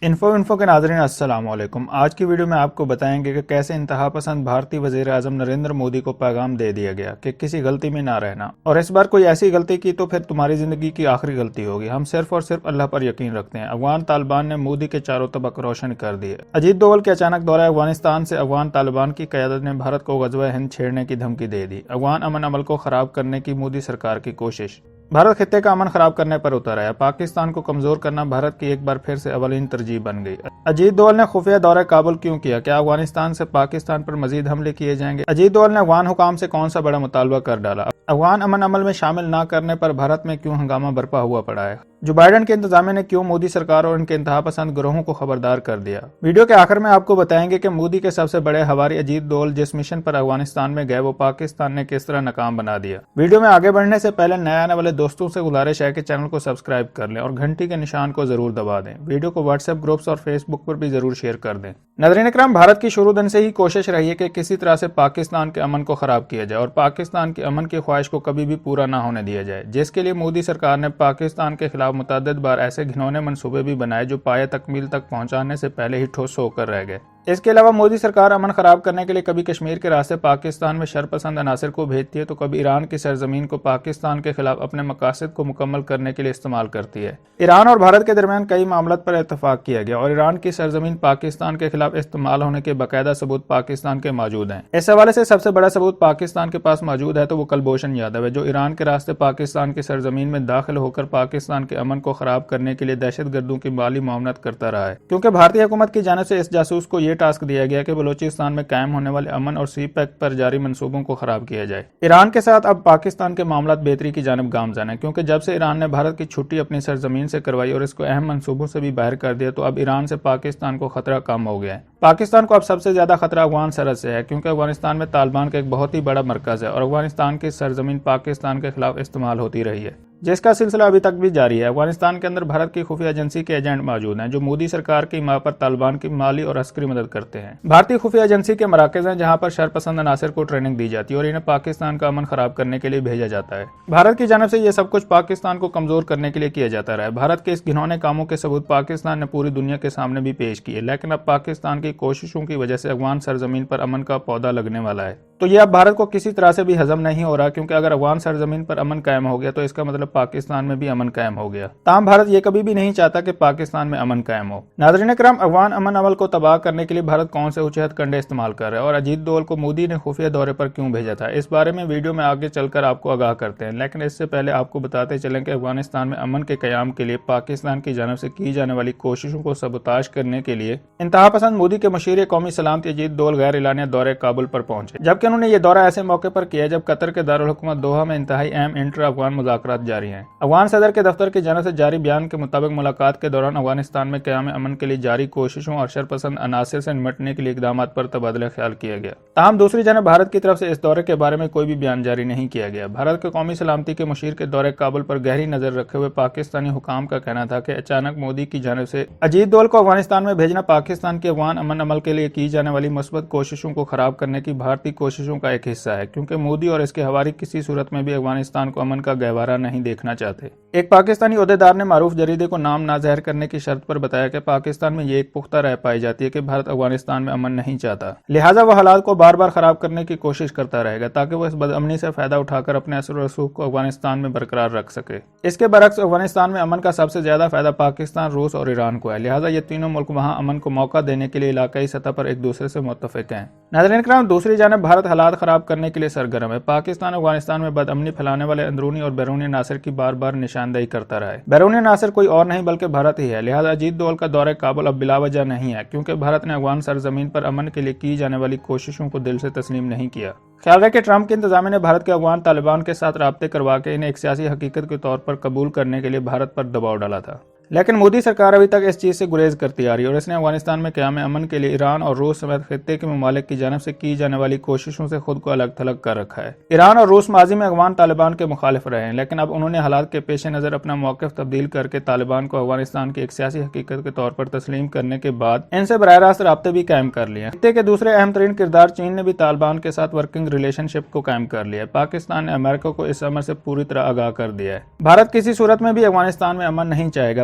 Info کے ناظرین السلام علیکم۔ آج کی ویڈیو میں آپ کو بتائیں گے کہ کیسے انتہا پسند بھارتی وزیر اعظم نریندر مودی کو پیغام دے دیا گیا کہ کسی غلطی میں نہ رہنا، اور اس بار کوئی ایسی غلطی کی تو پھر تمہاری زندگی کی آخری غلطی ہوگی۔ ہم صرف اور صرف اللہ پر یقین رکھتے ہیں۔ افغان طالبان نے مودی کے چاروں طبق روشن کر دیے۔ اجیت دوول کے اچانک دورہ افغانستان سے افغان طالبان کی قیادت نے بھارت کو غزوہ ہند چھیڑنے کی دھمکی دے دی۔ افغان امن عمل کو خراب کرنے کی مودی سرکار کی کوشش۔ بھارت خطے کا امن خراب کرنے پر اتر آیا۔ پاکستان کو کمزور کرنا بھارت کی ایک بار پھر سے اولین ترجیح بن گئی۔ اجیت دوول نے خفیہ دورہ کابل کیوں کیا؟ کیا افغانستان سے پاکستان پر مزید حملے کیے جائیں گے؟ اجیت دوول نے افغان حکام سے کون سا بڑا مطالبہ کر ڈالا؟ افغان امن عمل میں شامل نہ کرنے پر بھارت میں کیوں ہنگامہ برپا ہوا پڑا ہے؟ جو بائیڈن کے انتظامیہ نے کیوں مودی سرکار اور ان کے انتہا پسند گروہوں کو خبردار کر دیا؟ ویڈیو کے آخر میں آپ کو بتائیں گے کہ مودی کے سب سے بڑے ہواری اجیت دوول جس مشن پر افغانستان میں گئے وہ پاکستان نے کس طرح ناکام بنا دیا۔ ویڈیو میں آگے بڑھنے سے پہلے نئے آنے والے دوستوں سے گزارش ہے کہ چینل کو سبسکرائب کر لیں اور گھنٹی کے نشان کو ضرور دبا دیں۔ ویڈیو کو واٹس ایپ گروپس اور فیس بک پر بھی ضرور شیئر کر دیں۔ ناظرین اکرام، بھارت کی شروع دن سے ہی کوشش رہی ہے کہ کسی طرح سے پاکستان کے امن کو خراب کیا جائے اور پاکستان کی امن کی خواہش کو کبھی بھی پورا نہ ہونے دیا جائے، جس کے لیے مودی سرکار نے پاکستان کے خلاف متعدد بار ایسے گھنونے منصوبے بھی بنائے جو پایہ تکمیل تک پہنچانے سے پہلے ہی ٹھوس ہو کر رہ گئے۔ اس کے علاوہ مودی سرکار امن خراب کرنے کے لیے کبھی کشمیر کے راستے پاکستان میں شرپسند عناصر کو بھیجتی ہے تو کبھی ایران کی سرزمین کو پاکستان کے خلاف اپنے مقاصد کو مکمل کرنے کے لیے استعمال کرتی ہے۔ ایران اور بھارت کے درمیان کئی معاملات پر اتفاق کیا گیا اور ایران کی سرزمین پاکستان کے خلاف استعمال ہونے کے باقاعدہ ثبوت پاکستان کے موجود ہیں۔ اس حوالے سے سب سے بڑا ثبوت پاکستان کے پاس موجود ہے تو وہ کلبھوشن یادو ہے، جو ایران کے راستے پاکستان کی سرزمین میں داخل ہو کر پاکستان کے امن کو خراب کرنے کے لیے دہشت گردوں کی مالی معاونت کرتا رہا ہے، کیونکہ بھارتی حکومت کی جانب سے اس جاسوس کو یہ ٹاسک دیا گیا کہ بلوچستان میں قائم ہونے والے امن اور سی پیک پر جاری منصوبوں کو خراب کیا جائے۔ ایران کے ساتھ اب پاکستان کے معاملات بہتری کی جانب گامزن ہیں، کیونکہ جب سے ایران نے بھارت کی چھٹی اپنی سرزمین سے کروائی اور اس کو اہم منصوبوں سے بھی باہر کر دیا تو اب ایران سے پاکستان کو خطرہ کم ہو گیا ہے۔ پاکستان کو اب سب سے زیادہ خطرہ افغان سرحد سے ہے، کیونکہ افغانستان میں طالبان کا ایک بہت ہی بڑا مرکز ہے اور افغانستان کی سرزمین پاکستان کے خلاف استعمال ہوتی رہی ہے، جس کا سلسلہ ابھی تک بھی جاری ہے۔ افغانستان کے اندر بھارت کی خفیہ ایجنسی کے ایجنٹ موجود ہیں جو مودی سرکار کی ماں پر طالبان کی مالی اور عسکری مدد کرتے ہیں۔ بھارتی خفیہ ایجنسی کے مراکز ہیں جہاں پر شرپسند عناصر کو ٹریننگ دی جاتی ہے اور انہیں پاکستان کا امن خراب کرنے کے لیے بھیجا جاتا ہے۔ بھارت کی جانب سے یہ سب کچھ پاکستان کو کمزور کرنے کے لیے کیا جاتا رہا ہے۔ بھارت کے اس گھنونے کاموں کے ثبوت پاکستان نے پوری دنیا کے سامنے بھی پیش کیے، لیکن اب پاکستان کی کوششوں کی وجہ سے افغان سرزمین پر امن کا پودا لگنے والا ہے، تو یہ اب بھارت کو کسی طرح سے بھی ہضم نہیں ہو رہا، کیونکہ اگر افغان سرزمین پر امن قائم ہو گیا تو اس کا مطلب پاکستان میں بھی امن قائم ہو گیا۔ تاہم بھارت یہ کبھی بھی نہیں چاہتا کہ پاکستان میں امن قائم ہو۔ ناظرین اکرام، افغان امن عمل کو تباہ کرنے کے لیے بھارت کون سے اونچے ہتھ کنڈے استعمال کر رہا ہے اور اجیت دوول کو مودی نے خفیہ دورے پر کیوں بھیجا تھا، اس بارے میں ویڈیو میں آگے چل کر آپ کو آگاہ کرتے ہیں، لیکن اس سے پہلے آپ کو بتاتے چلیں کہ افغانستان میں امن کے قیام کے لیے پاکستان کی جانب سے کی جانے والی کوششوں کو سبوتاژ کرنے کے لیے انتہا پسند مودی کے مشیر قومی سلامتی اجیت دوول غیر اعلانیہ دورے کابل پر پہنچے، جبکہ انہوں نے یہ دورہ ایسے موقع پر کیا جب قطر کے دارالحکومت دوحہ میں انتہائی اہم انٹر افغان مذاکرات جاری ہیں۔ افغان صدر کے دفتر کی جانب سے جاری بیان کے مطابق ملاقات کے دوران افغانستان میں قیام امن کے لیے جاری کوششوں اور شرپسند عناصر سے نمٹنے کے لیے اقدامات پر تبادلہ خیال کیا گیا۔ تاہم دوسری جانب بھارت کی طرف سے اس دورے کے بارے میں کوئی بھی بیان جاری نہیں کیا گیا۔ بھارت کے قومی سلامتی کے مشیر کے دورے کابل پر گہری نظر رکھے ہوئے پاکستانی حکام کا کہنا تھا کہ اچانک مودی کی جانب سے اجیت دوول کو افغانستان میں بھیجنا پاکستان کے افغان امن عمل کے لیے کی جانے والی مثبت کوششوں کو خراب کرنے کی بھارتی کوششوں کا ایک حصہ ہے، کیونکہ مودی اور اس کے ہواری کسی صورت میں بھی افغانستان کو امن کا گہوارہ نہیں دیکھنا چاہتے۔ ایک پاکستانی عہدیدار نے معروف جریدے کو نام نہ زہر کرنے کی شرط پر بتایا کہ پاکستان میں یہ ایک پختہ رائے پائی جاتی ہے کہ بھارت افغانستان میں امن نہیں چاہتا، لہٰذا وہ حالات کو بار بار خراب کرنے کی کوشش کرتا رہے گا تاکہ وہ اس بدامنی سے فائدہ اٹھا کر اپنے اثر و رسوخ کو افغانستان میں برقرار رکھ سکے۔ اس کے برعکس افغانستان میں امن کا سب سے زیادہ فائدہ پاکستان، روس اور ایران کو ہے، لہٰذا یہ تینوں ملک وہاں امن کو موقع دینے کے لیے علاقائی سطح پر ایک دوسرے سے متفق ہیں۔ ناظرین کرام، دوسری جانب بھارت حالات خراب کرنے کے لیے سرگرم ہے۔ پاکستان افغانستان میں بدامنی پھیلانے والے اندرونی اور بیرونی عناصر کی بار بار نشاندہی کرتا رہا ہے۔ بیرونی عناصر کوئی اور نہیں بلکہ بھارت ہی ہے، لہٰذا اجیت دوول کا دورہ کابل اب بلا وجہ نہیں ہے، کیونکہ بھارت نے افغان سرزمین پر امن کے لیے کی جانے والی کوششوں کو دل سے تسلیم نہیں کیا۔ خیال ہے کہ ٹرمپ کے انتظامیہ نے بھارت کے افغان طالبان کے ساتھ رابطے کروا کے انہیں ایک سیاسی حقیقت کے طور پر قبول کرنے کے لیے بھارت پر دباؤ ڈالا تھا، لیکن مودی سرکار ابھی تک اس چیز سے گریز کرتی آ رہی ہے اور اس نے افغانستان میں قیام امن کے لیے ایران اور روس سمیت خطے کے ممالک کی جانب سے کی جانے والی کوششوں سے خود کو الگ تھلگ کر رکھا ہے۔ ایران اور روس ماضی میں افغان طالبان کے مخالف رہے ہیں، لیکن اب انہوں نے حالات کے پیش نظر اپنا موقف تبدیل کر کے طالبان کو افغانستان کی ایک سیاسی حقیقت کے طور پر تسلیم کرنے کے بعد ان سے براہ راست رابطے بھی قائم کر لیے ہیں۔ خطے کے دوسرے اہم ترین کردار چین نے بھی طالبان کے ساتھ ورکنگ ریلیشن شپ کو قائم کر لیا ہے۔ پاکستان نے امریکہ کو اس امر سے پوری طرح آگاہ کر دیا ہے۔ بھارت کسی صورت میں بھی افغانستان میں امن نہیں چاہے گا۔